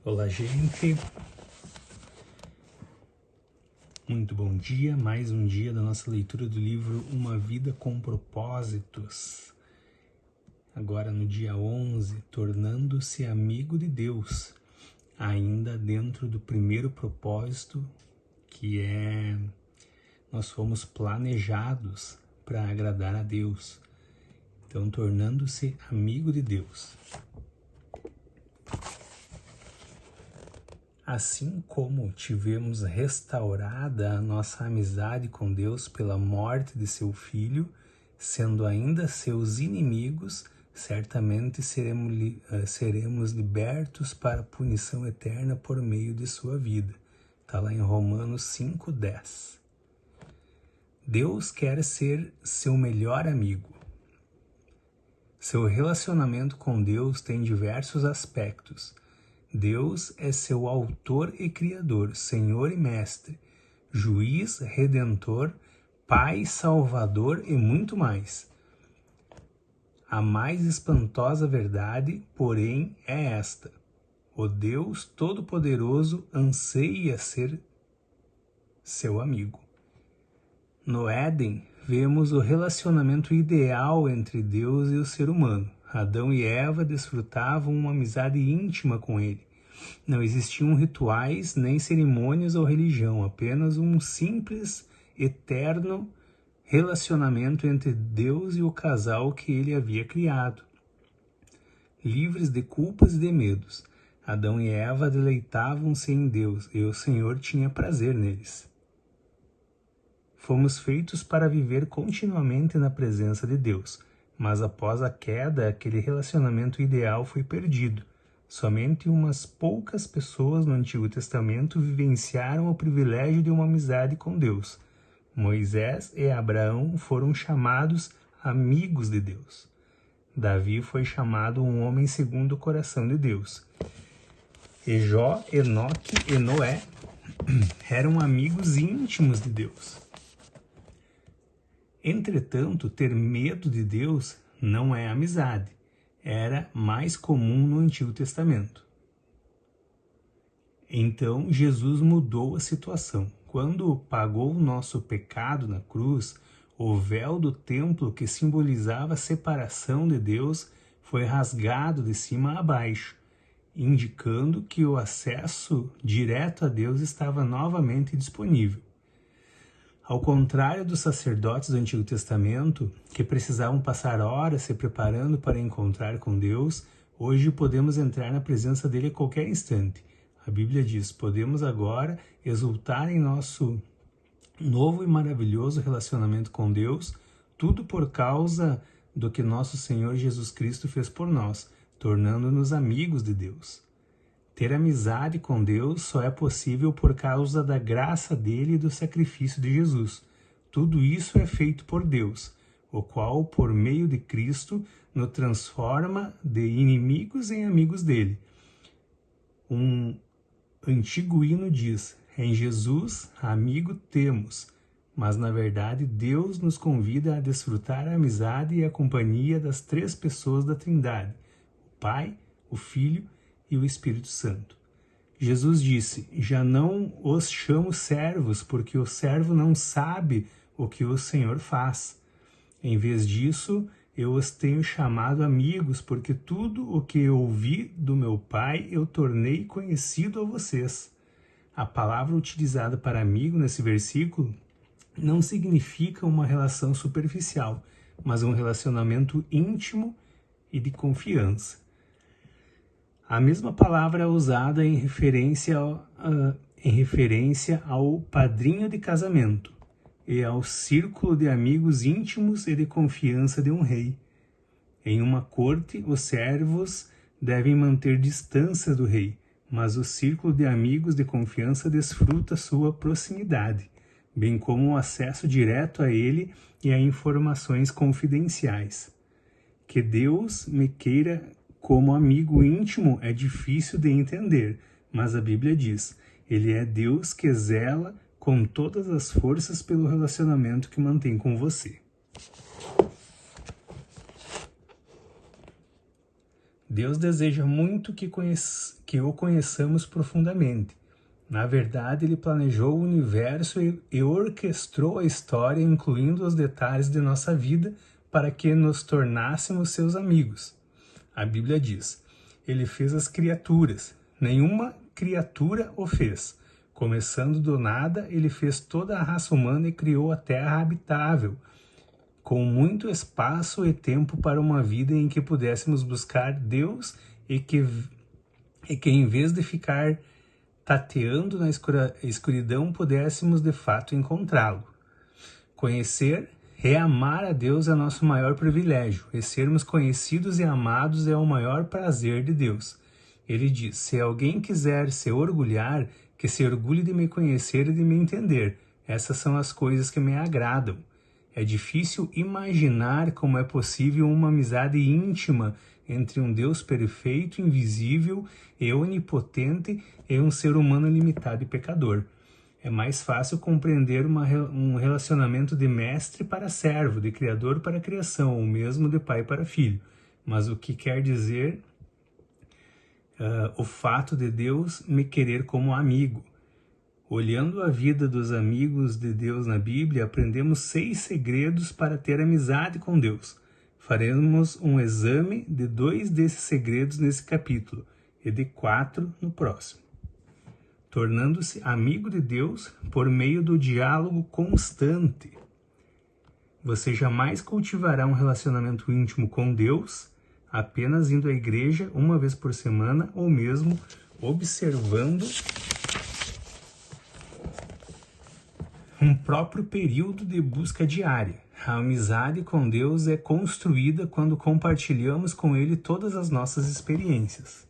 Olá, gente. Muito bom dia. Mais um dia da nossa leitura do livro Uma Vida com Propósitos. Agora no dia 11, tornando-se amigo de Deus, ainda dentro do primeiro propósito, que é nós fomos planejados para agradar a Deus. Então, tornando-se amigo de Deus. Assim como tivemos restaurada a nossa amizade com Deus pela morte de seu Filho, sendo ainda seus inimigos, certamente seremos libertos para a punição eterna por meio de sua vida. Está lá em Romanos 5:10. Deus quer ser seu melhor amigo. Seu relacionamento com Deus tem diversos aspectos. Deus é seu autor e criador, Senhor e Mestre, juiz, redentor, Pai, Salvador e muito mais. A mais espantosa verdade, porém, é esta: o Deus Todo-Poderoso anseia ser seu amigo. No Éden, vemos o relacionamento ideal entre Deus e o ser humano. Adão e Eva desfrutavam uma amizade íntima com ele. Não existiam rituais, nem cerimônias ou religião, apenas um simples, eterno relacionamento entre Deus e o casal que ele havia criado. Livres de culpas e de medos, Adão e Eva deleitavam-se em Deus e o Senhor tinha prazer neles. Fomos feitos para viver continuamente na presença de Deus, mas após a queda, aquele relacionamento ideal foi perdido. Somente umas poucas pessoas no Antigo Testamento vivenciaram o privilégio de uma amizade com Deus. Moisés e Abraão foram chamados amigos de Deus. Davi foi chamado um homem segundo o coração de Deus. E Jó, Enoque e Noé eram amigos íntimos de Deus. Entretanto, ter medo de Deus não é amizade. Era mais comum no Antigo Testamento. Então, Jesus mudou a situação. Quando pagou o nosso pecado na cruz, o véu do templo que simbolizava a separação de Deus foi rasgado de cima a baixo, indicando que o acesso direto a Deus estava novamente disponível. Ao contrário dos sacerdotes do Antigo Testamento, que precisavam passar horas se preparando para encontrar com Deus, hoje podemos entrar na presença dele a qualquer instante. A Bíblia diz: podemos agora exultar em nosso novo e maravilhoso relacionamento com Deus, tudo por causa do que nosso Senhor Jesus Cristo fez por nós, tornando-nos amigos de Deus. Ter amizade com Deus só é possível por causa da graça dele e do sacrifício de Jesus. Tudo isso é feito por Deus, o qual, por meio de Cristo, nos transforma de inimigos em amigos dele. Um antigo hino diz: em Jesus, amigo temos. Mas, na verdade, Deus nos convida a desfrutar a amizade e a companhia das três pessoas da Trindade: o Pai, o Filho e o Espírito Santo. Jesus disse: já não os chamo servos, porque o servo não sabe o que o Senhor faz. Em vez disso, eu os tenho chamado amigos, porque tudo o que eu ouvi do meu Pai eu tornei conhecido a vocês. A palavra utilizada para amigo nesse versículo não significa uma relação superficial, mas um relacionamento íntimo e de confiança. A mesma palavra é usada em referência ao padrinho de casamento e ao círculo de amigos íntimos e de confiança de um rei. Em uma corte, os servos devem manter distância do rei, mas o círculo de amigos de confiança desfruta sua proximidade, bem como o acesso direto a ele e a informações confidenciais. Que Deus me queira como amigo íntimo é difícil de entender, mas a Bíblia diz: ele é Deus que zela com todas as forças pelo relacionamento que mantém com você. Deus deseja muito que o conheçamos profundamente. Na verdade, Ele planejou o universo e orquestrou a história, incluindo os detalhes de nossa vida, para que nos tornássemos seus amigos. A Bíblia diz: Ele fez as criaturas, nenhuma criatura o fez. Começando do nada, Ele fez toda a raça humana e criou a terra habitável, com muito espaço e tempo para uma vida em que pudéssemos buscar Deus e que em vez de ficar tateando na escuridão, pudéssemos de fato encontrá-lo. Conhecer e amar a Deus é nosso maior privilégio, e sermos conhecidos e amados é o maior prazer de Deus. Ele diz: se alguém quiser se orgulhar, que se orgulhe de me conhecer e de me entender. Essas são as coisas que me agradam. É difícil imaginar como é possível uma amizade íntima entre um Deus perfeito, invisível e onipotente e um ser humano limitado e pecador. É mais fácil compreender um relacionamento de mestre para servo, de criador para criação, ou mesmo de pai para filho. Mas o que quer dizer o fato de Deus me querer como amigo? Olhando a vida dos amigos de Deus na Bíblia, aprendemos 6 segredos para ter amizade com Deus. Faremos um exame de 2 desses segredos nesse capítulo e de 4 no próximo. Tornando-se amigo de Deus por meio do diálogo constante. Você jamais cultivará um relacionamento íntimo com Deus apenas indo à igreja uma vez por semana ou mesmo observando um próprio período de busca diária. A amizade com Deus é construída quando compartilhamos com Ele todas as nossas experiências.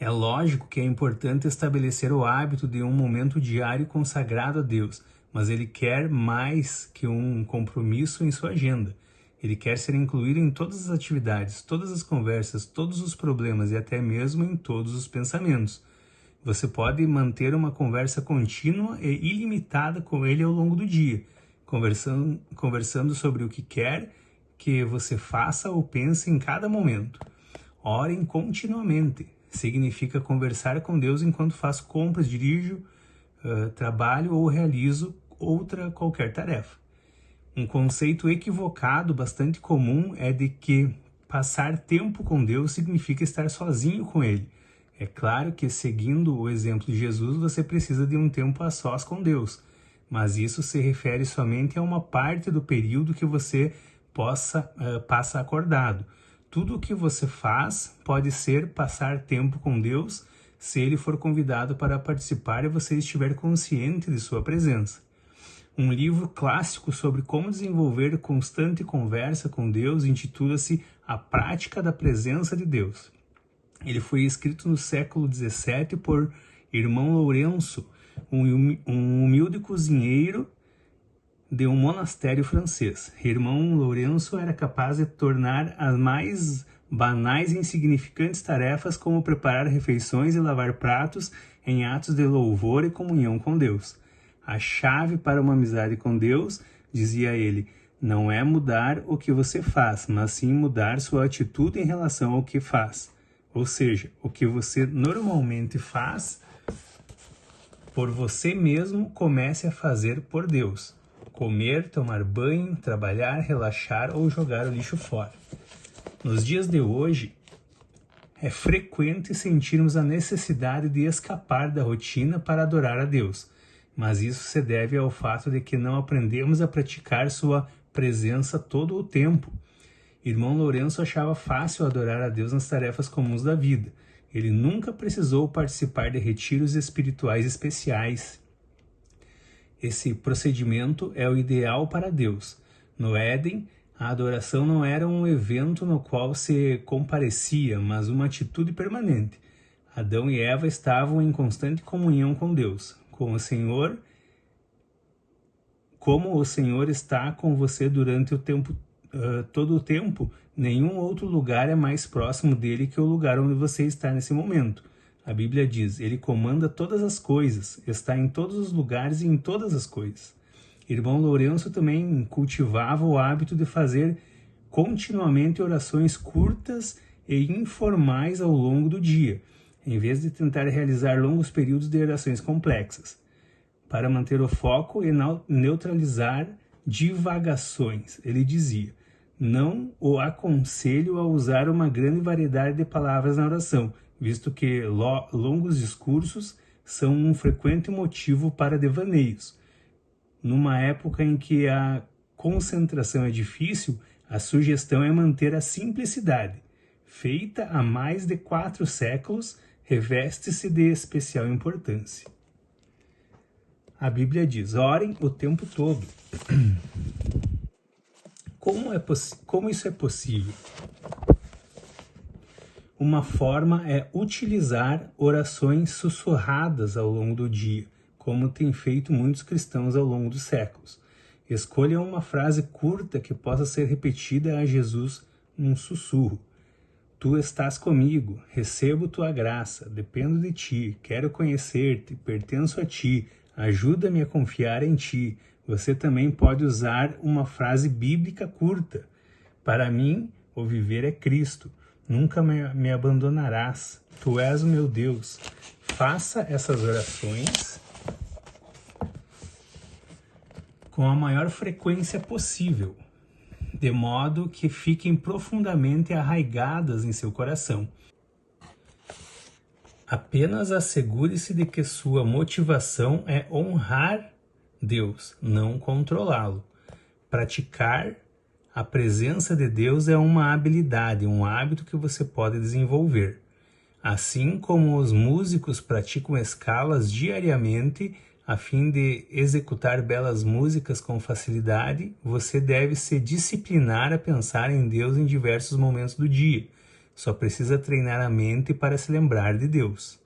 É lógico que é importante estabelecer o hábito de um momento diário consagrado a Deus, mas Ele quer mais que um compromisso em sua agenda. Ele quer ser incluído em todas as atividades, todas as conversas, todos os problemas e até mesmo em todos os pensamentos. Você pode manter uma conversa contínua e ilimitada com Ele ao longo do dia, conversando sobre o que quer que você faça ou pense em cada momento. Orem continuamente. Significa conversar com Deus enquanto faço compras, dirijo, trabalho ou realizo qualquer tarefa. Um conceito equivocado bastante comum é de que passar tempo com Deus significa estar sozinho com Ele. É claro que, seguindo o exemplo de Jesus, você precisa de um tempo a sós com Deus, mas isso se refere somente a uma parte do período que você passa acordado. Tudo o que você faz pode ser passar tempo com Deus se Ele for convidado para participar e você estiver consciente de sua presença. Um livro clássico sobre como desenvolver constante conversa com Deus intitula-se A Prática da Presença de Deus. Ele foi escrito no século XVII por Irmão Lourenço, um humilde cozinheiro de um monastério francês. Irmão Lourenço era capaz de tornar as mais banais e insignificantes tarefas, como preparar refeições e lavar pratos, em atos de louvor e comunhão com Deus. A chave para uma amizade com Deus, dizia ele, não é mudar o que você faz, mas sim mudar sua atitude em relação ao que faz. Ou seja, o que você normalmente faz por você mesmo, comece a fazer por Deus. Comer, tomar banho, trabalhar, relaxar ou jogar o lixo fora. Nos dias de hoje, é frequente sentirmos a necessidade de escapar da rotina para adorar a Deus, mas isso se deve ao fato de que não aprendemos a praticar sua presença todo o tempo. Irmão Lourenço achava fácil adorar a Deus nas tarefas comuns da vida. Ele nunca precisou participar de retiros espirituais especiais. Esse procedimento é o ideal para Deus. No Éden, a adoração não era um evento no qual se comparecia, mas uma atitude permanente. Adão e Eva estavam em constante comunhão com Deus, com o Senhor, como o Senhor está com você durante o tempo todo o tempo, nenhum outro lugar é mais próximo dele que o lugar onde você está nesse momento. A Bíblia diz, ele comanda todas as coisas, está em todos os lugares e em todas as coisas. Irmão Lourenço também cultivava o hábito de fazer continuamente orações curtas e informais ao longo do dia, em vez de tentar realizar longos períodos de orações complexas, para manter o foco e neutralizar divagações. Ele dizia: não o aconselho a usar uma grande variedade de palavras na oração, visto que longos discursos são um frequente motivo para devaneios. Numa época em que a concentração é difícil, a sugestão é manter a simplicidade. Feita há mais de 4 séculos, reveste-se de especial importância. A Bíblia diz: orem o tempo todo. Como isso é possível? Uma forma é utilizar orações sussurradas ao longo do dia, como têm feito muitos cristãos ao longo dos séculos. Escolha uma frase curta que possa ser repetida a Jesus num sussurro. Tu estás comigo, recebo tua graça, dependo de ti, quero conhecer-te, pertenço a ti, ajuda-me a confiar em ti. Você também pode usar uma frase bíblica curta. Para mim, o viver é Cristo. Nunca me abandonarás. Tu és o meu Deus. Faça essas orações com a maior frequência possível, de modo que fiquem profundamente arraigadas em seu coração. Apenas assegure-se de que sua motivação é honrar Deus, não controlá-lo. Praticar a presença de Deus é uma habilidade, um hábito que você pode desenvolver. Assim como os músicos praticam escalas diariamente a fim de executar belas músicas com facilidade, você deve se disciplinar a pensar em Deus em diversos momentos do dia. Só precisa treinar a mente para se lembrar de Deus.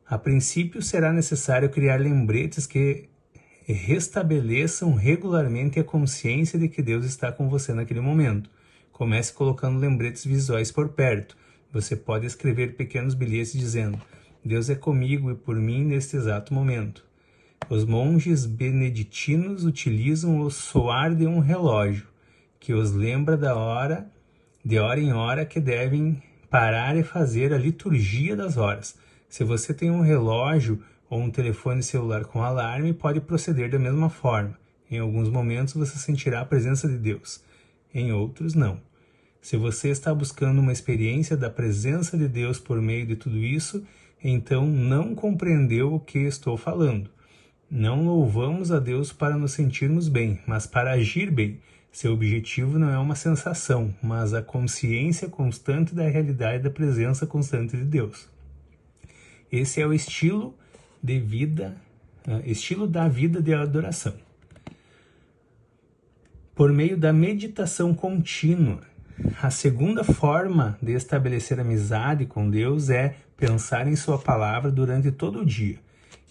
A princípio, será necessário criar lembretes que restabeleçam regularmente a consciência de que Deus está com você naquele momento. Comece colocando lembretes visuais por perto. Você pode escrever pequenos bilhetes dizendo: Deus é comigo e por mim neste exato momento. Os monges beneditinos utilizam o soar de um relógio, que os lembra de hora em hora, que devem parar e fazer a liturgia das horas. Se você tem um relógio ou um telefone celular com alarme, pode proceder da mesma forma. Em alguns momentos você sentirá a presença de Deus, em outros não. Se você está buscando uma experiência da presença de Deus por meio de tudo isso, então não compreendeu o que estou falando. Não louvamos a Deus para nos sentirmos bem, mas para agir bem. Seu objetivo não é uma sensação, mas a consciência constante da realidade da presença constante de Deus. Esse é o estilo da vida de adoração. Por meio da meditação contínua, a segunda forma de estabelecer amizade com Deus é pensar em sua palavra durante todo o dia.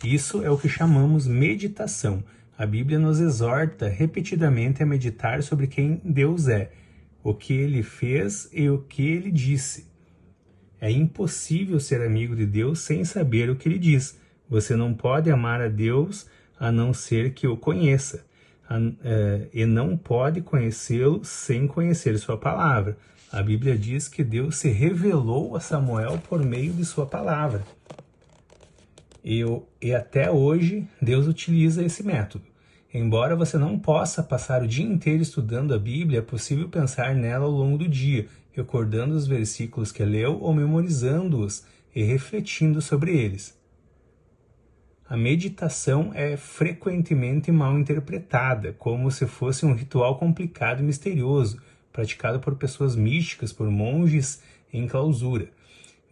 Isso é o que chamamos meditação. A Bíblia nos exorta repetidamente a meditar sobre quem Deus é, o que Ele fez e o que Ele disse. É impossível ser amigo de Deus sem saber o que Ele diz. Você não pode amar a Deus a não ser que o conheça. E não pode conhecê-lo sem conhecer sua palavra. A Bíblia diz que Deus se revelou a Samuel por meio de sua palavra. E até hoje Deus utiliza esse método. Embora você não possa passar o dia inteiro estudando a Bíblia, é possível pensar nela ao longo do dia, recordando os versículos que leu ou memorizando-os e refletindo sobre eles. A meditação é frequentemente mal interpretada, como se fosse um ritual complicado e misterioso, praticado por pessoas místicas, por monges em clausura.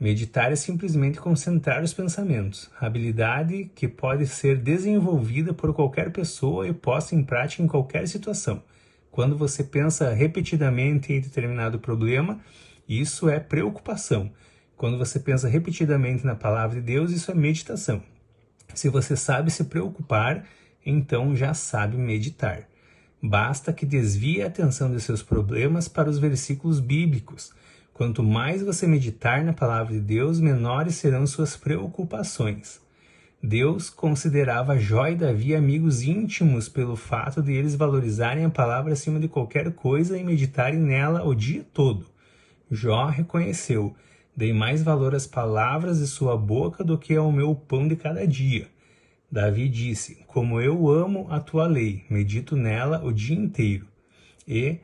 Meditar é simplesmente concentrar os pensamentos, habilidade que pode ser desenvolvida por qualquer pessoa e posta em prática em qualquer situação. Quando você pensa repetidamente em determinado problema, isso é preocupação. Quando você pensa repetidamente na palavra de Deus, isso é meditação. Se você sabe se preocupar, então já sabe meditar. Basta que desvie a atenção de seus problemas para os versículos bíblicos. Quanto mais você meditar na palavra de Deus, menores serão suas preocupações. Deus considerava Jó e Davi amigos íntimos pelo fato de eles valorizarem a palavra acima de qualquer coisa e meditarem nela o dia todo. Jó reconheceu: dei mais valor às palavras de sua boca do que ao meu pão de cada dia. Davi disse: como eu amo a tua lei, medito nela o dia inteiro. E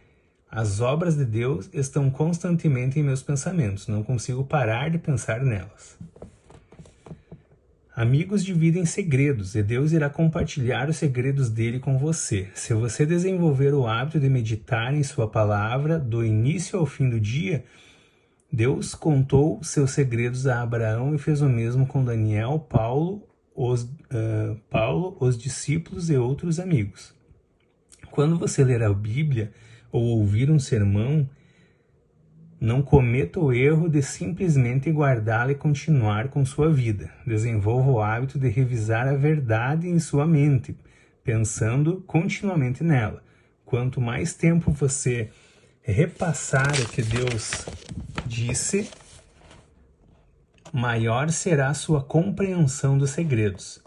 as obras de Deus estão constantemente em meus pensamentos, não consigo parar de pensar nelas. Amigos dividem segredos e Deus irá compartilhar os segredos dele com você. Se você desenvolver o hábito de meditar em sua palavra do início ao fim do dia, Deus contou seus segredos a Abraão e fez o mesmo com Daniel, Paulo, os discípulos e outros amigos. Quando você ler a Bíblia ou ouvir um sermão, não cometa o erro de simplesmente guardá-la e continuar com sua vida. Desenvolva o hábito de revisar a verdade em sua mente, pensando continuamente nela. Quanto mais tempo você repassar o que Deus disse, maior será a sua compreensão dos segredos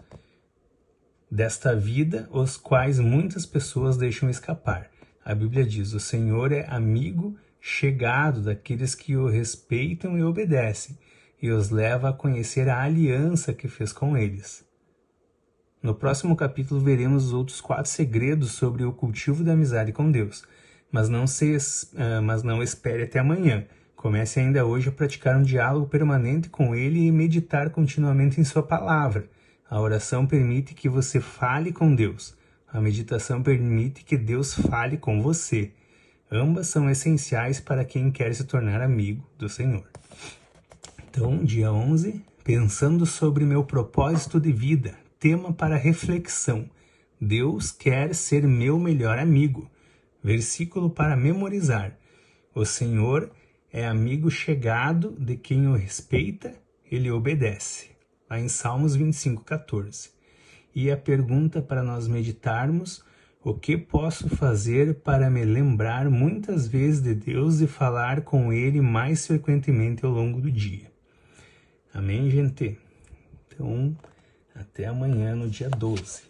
desta vida, os quais muitas pessoas deixam escapar. A Bíblia diz: o Senhor é amigo chegado daqueles que o respeitam e obedecem, e os leva a conhecer a aliança que fez com eles. No próximo capítulo veremos os outros 4 segredos sobre o cultivo da amizade com Deus, mas não espere até amanhã. Comece ainda hoje a praticar um diálogo permanente com Ele e meditar continuamente em sua palavra. A oração permite que você fale com Deus. A meditação permite que Deus fale com você. Ambas são essenciais para quem quer se tornar amigo do Senhor. Então, dia 11, pensando sobre meu propósito de vida, tema para reflexão. Deus quer ser meu melhor amigo. Versículo para memorizar. O Senhor é amigo chegado de quem o respeita, ele obedece. Lá em Salmos 25:14. E a pergunta para nós meditarmos: o que posso fazer para me lembrar muitas vezes de Deus e falar com Ele mais frequentemente ao longo do dia? Amém, gente? Então, até amanhã no dia 12.